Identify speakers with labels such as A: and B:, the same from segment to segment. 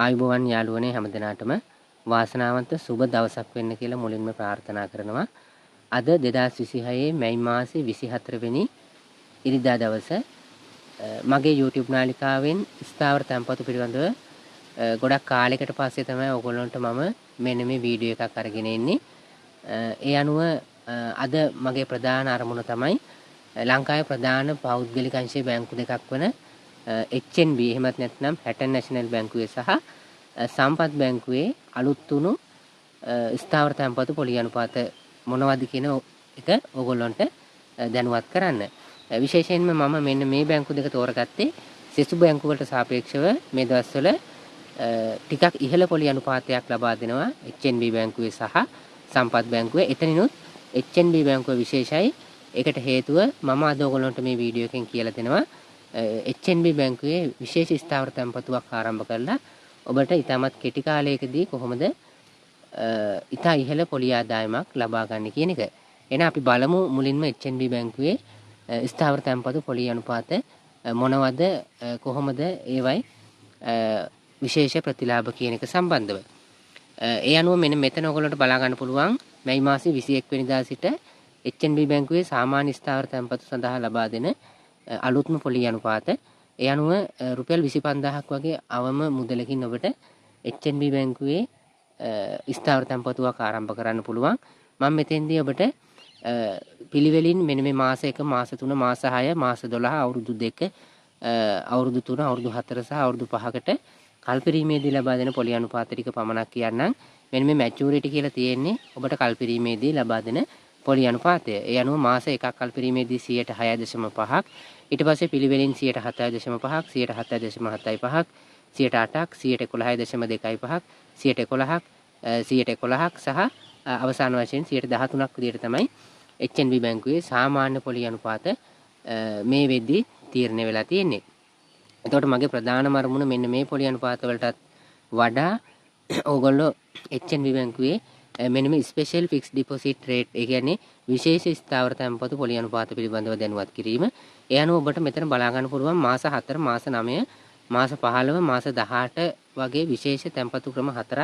A: ආයුබෝවන් යාළුවනේ හැමදෙනාටම වාසනාවන්ත සුබ දවසක් වෙන්න කියලා මුලින්ම ප්‍රාර්ථනා කරනවා. අද 2026 මැයි මාසේ 24 වෙනි ඉරිදා දවස මගේ YouTube නාලිකාවෙන් ස්ථාවර තැන්පතු පිළිබඳව ගොඩක් කාලයකට පස්සේ තමයි ඔයගොල්ලන්ට මම මෙන්න මේ වීඩියෝ එකක් අරගෙන ඉන්නේ. ඒ අනුව අද මගේ ප්‍රධාන අරමුණ තමයි ලංකාවේ ප්‍රධාන පෞද්ගලික අංශයේ බැංකු දෙකක් වන HNB එහෙමත් නැත්නම් හැටන් නැෂනල් බැංකුවේ සහ සම්පත් බැංකුවේ අලුත් වුණු ස්ථාවර තැන්පතු පොලි අනුපාත මොනවද කියන එක ඕගොල්ලන්ට දැනුවත් කරන්න. විශේෂයෙන්ම මම මෙන්න මේ බැංකු දෙක තෝරගත්තේ සෙසු බැංකු වලට සාපේක්ෂව මේ දවස්වල ටිකක් ඉහළ පොලි අනුපාතයක් ලබා දෙනවා HNB බැංකුවේ සහ සම්පත් බැංකුවේ. එතනිනුත් HNB බැංකුව විශේෂයි. ඒකට හේතුව මම අද ඔයගොල්ලන්ට මේ වීඩියෝ එකෙන් කියලා දෙනවා. HNB බැංකුවේ විශේෂ ස්ථාවර තැන්පතුවක් ආරම්භ කරලා ඔබට ඉතාමත් කෙටි කාලයකදී කොහොමද ඉතා ඉහළ පොලි ආදායමක් ලබා ගන්න කියන එක. එහෙනම් අපි බලමු මුලින්ම HNB බැංකුවේ ස්ථාවර තැන්පතු පොලි අනුපාත මොනවද කොහොමද ඒවයි විශේෂ ප්‍රතිලාභ කියන එක සම්බන්ධව. ඒ අනුව මෙන්න මෙතන ඔයගොල්ලන්ට බලා ගන්න පුළුවන් මැයි මාසේ 21 වෙනිදා සිට HNB බැංකුවේ සාමාන්‍ය ස්ථාවර තැන්පතු සඳහා ලබා දෙන අලුත්ම පොලි අනුපාත. ඒ අනුව රුපියල් 25000ක් වගේ අවම මුදලකින් ඔබට HNB බැංකුවේ ස්ථාවර තැන්පතුවක් ආරම්භ කරන්න පුළුවන්. මම මෙතෙන්දී ඔබට පිළිවෙලින් මෙන්න මේ මාස 1, මාස 3, මාස 6, මාස 12, අවුරුදු 2, අවුරුදු 3, අවුරුදු 4 සහ අවුරුදු 5කට කල්පරීමේදී ලබා දෙන පොලි අනුපාත ටික පමණක් කියන්නම්. මෙන්න මේ මැචියුරිටි කියලා තියෙන්නේ ඔබට කල්පරීමේදී ලබා දෙන පොලි අනුපාතය. ඒ අනුව මාස 1ක් කල්පරීමේදී 6.6.5ක්, ඊට පස්සේ පිළිවෙලින් 7.5.5ක්, 7.7.75ක්, 8ක්, 11.25ක්, 11ක්, 11ක් සහ අවසාන වශයෙන් 13ක් විදිහට තමයි HNB බැංකුවේ සාමාන්‍ය පොලි අනුපාත මේ වෙද්දී තීරණය වෙලා තියෙන්නේ. එතකොට මගේ ප්‍රධානම අරමුණ මෙන්න මේ පොලි අනුපාත වලටත් වඩා ඕගොල්ලෝ HNB බැංකුවේ මෙන්න මේ ස්පෙෂල් ෆික්ස් ඩිපොසිට් රේට් ඒ කියන්නේ විශේෂ ස්ථාවර තැන්පතු පොලි අනුපාත පිළිබඳව දැනුවත් කිරීම. ඒ අනුව ඔබට මෙතන බලා ගන්න පුළුවන් මාස 4, මාස 9, මාස 15, මාස 18 වගේ විශේෂ තැන්පතු ක්‍රම 4ක්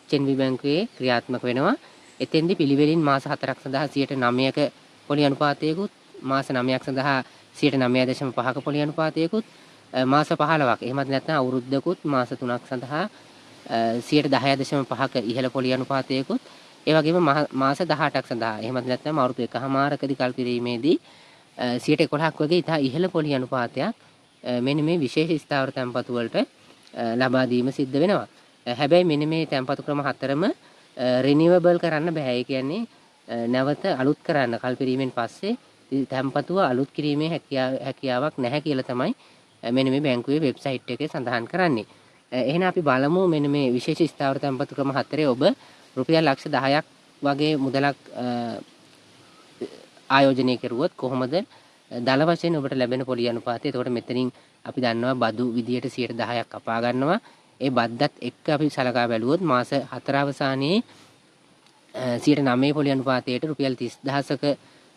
A: HNB බැංකුවේ ක්‍රියාත්මක වෙනවා. එතෙන්දී පිළිවෙලින් මාස 4ක් සඳහා 9%ක පොලි අනුපාතයකුත්, මාස 9ක් සඳහා 9.5ක පොලි අනුපාතයකුත්, මාස 15ක් එහෙමත් නැත්නම් අවුරුද්දකුත් මාස 3ක් සඳහා 10.5ක ඉහළ පොලි අනුපාතයකුත්, ඒ වගේම මාස 18ක් සඳහා එහෙමත් නැත්නම් අවුරුදු එකහමාරකදී කල්පිරීමේදී 11ක් වගේ ඉතා ඉහළ පොලි අනුපාතයක් මෙන්න මේ විශේෂ ස්ථාවර තැන්පතු වලට ලබා දීම සිද්ධ වෙනවා. හැබැයි මෙන්න මේ තැන්පතු ක්‍රම හතරම රිනිවබල් කරන්න බෑ. ඒ කියන්නේ නැවත අලුත් කරන්න කල්පිරීමෙන් පස්සේ තැන්පතුව අලුත් කිරීමේ හැකියාවක් නැහැ කියලා තමයි මෙන්න මේ බැංකුවේ වෙබ්සයිට් එකේ සඳහන් කරන්නේ. එහෙනම් අපි බලමු මෙන්න මේ විශේෂ ස්ථාවර තැන්පතු ක්‍රම හතරේ ඔබ රුපියල් ලක්ෂ 10ක් වගේ මුදලක් ආයෝජනය කරුවොත් කොහොමද දල වශයෙන් ඔබට ලැබෙන පොලි අනුපාතය. එතකොට මෙතනින් අපි දන්නවා බදු විදියට 10%ක් කපා ගන්නවා. ඒ බද්දත් එක්ක අපි සලකා බැලුවොත් මාස 4 අවසානයේ 9% පොලි අනුපාතයට රුපියල් 30000ක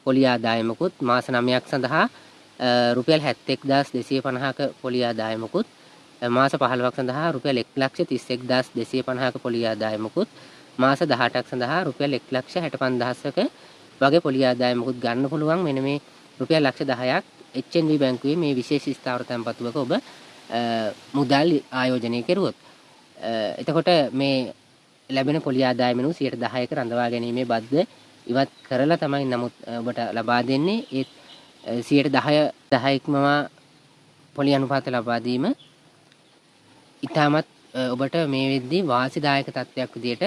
A: පොලි ආදායමකුත්, මාස 9ක් සඳහා රුපියල් 71250ක පොලි ආදායමකුත්, මාස 15ක් සඳහා රුපියල් 131250ක පොලි ආදායමකුත්, මාස 18ක් සඳහා රුපියල් 165000ක වගේ පොලි ආදායමකුත් ගන්න පුළුවන්. මෙන්න මේ රුපියල් ලක්ෂ 10ක් HNB බැංකුවේ මේ විශේෂ ස්ථාවර තැන්පතුවක ඔබ මුදල් ආයෝජනය කරුවොත්. එතකොට මේ ලැබෙන පොලි ආදායමෙනු 10%ක රඳවා ගැනීමේ බද්ද ඉවත් කරලා තමයි නමුත් ඔබට ලබා දෙන්නේ. ඒ 10% ඉක්මවා පොලි අනුපාත ලබා දීම ඉතාමත් ඔබට මේ වෙද්දී වාසිදායක තත්ත්වයක් විදියට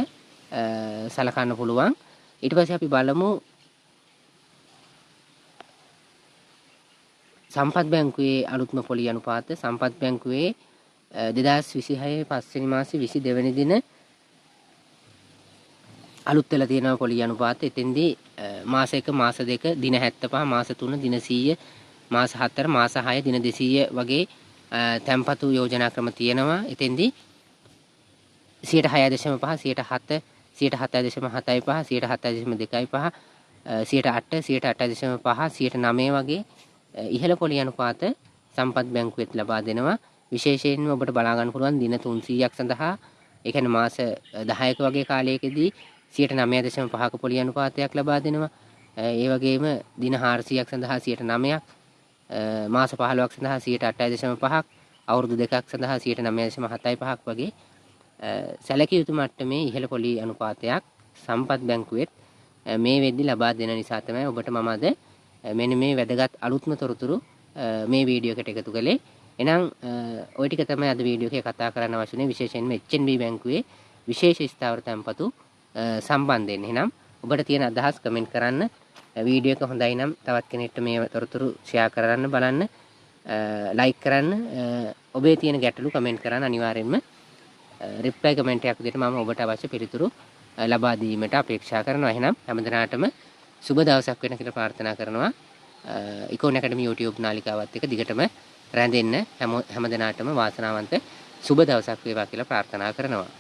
A: සලකන්න පුළුවන්. ඊට පස්සේ අපි බලමු සම්පත් බැංකුවේ අලුත්ම පොලි අනුපාත. සම්පත් බැංකුවේ 2026 පස්වෙනි මාසේ 22 වෙනි දින අලුත් වෙලා තියෙන පොලි අනුපාත. එතෙන්දී මාස 1, මාස 2, දින 75, මාස 3, දින 100, මාස 4, මාස 6, දින 200 වගේ තැන්පතු යෝජනා ක්‍රම තියෙනවා. එතෙන්දී 6.5, 7, 7.75, 7.25, 8, 8.5, 9 වගේ ඉහළ පොලි අනුපාත සම්පත් බැංකුවෙත් ලබා දෙනවා. විශේෂයෙන්ම ඔබට බලා ගන්න පුළුවන් දින 300ක් සඳහා ඒ කියන්නේ මාස 10ක වගේ කාලයකදී 9.5ක පොලි අනුපාතයක් ලබා දෙනවා. ඒ වගේම දින 400ක් සඳහා 9ක්, මාස 15ක් සඳහා 8.5ක්, අවුරුදු දෙකක් සඳහා 9.75ක් වගේ සැලකිය යුතු මට්ටමේ ඉහළ පොලි අනුපාතයක් සම්පත් බැංකුවෙත් මේ වෙද්දි ලබා දෙන නිසා තමයි ඔබට මම අද මෙන්න මේ වැදගත් අලුත්ම තොරතුරු මේ වීඩියෝ එකට එකතු කළේ. එහෙනම් ওই ටික තමයි අද වීඩියෝ එකේ කතා කරන්න අවශ්‍ය වෙන්නේ, විශේෂයෙන්ම HNB බැංකුවේ විශේෂ ස්ථාවර තැන්පතු සම්බන්ධයෙන්. එහෙනම් ඔබට තියෙන අදහස් කමෙන්ට් කරන්න. වීඩියෝ එක හොඳයි නම් තවත් කෙනෙක්ට මේ තොරතුරු ෂෙයා කරන්න බලන්න, ලයික් කරන්න, ඔබේ තියෙන ගැටලු කමෙන්ට් කරන්න. අනිවාර්යෙන්ම රිප්ලයි කමෙන්ට් එකක් විදිහට මම ඔබට අවශ්‍ය පිළිතුරු ලබා දීමට අපේක්ෂා කරනවා. එහෙනම් හැමදෙනාටම සුබ දවසක් වෙන කියලා ප්‍රාර්ථනා කරනවා. ඉකෝන් ඇකඩමි YouTube නාලිකාවත් එක්ක දිගටම රැඳෙන්න හැමදෙනාටම වාසනාවන්ත සුබ දවසක් වේවා කියලා ප්‍රාර්ථනා කරනවා.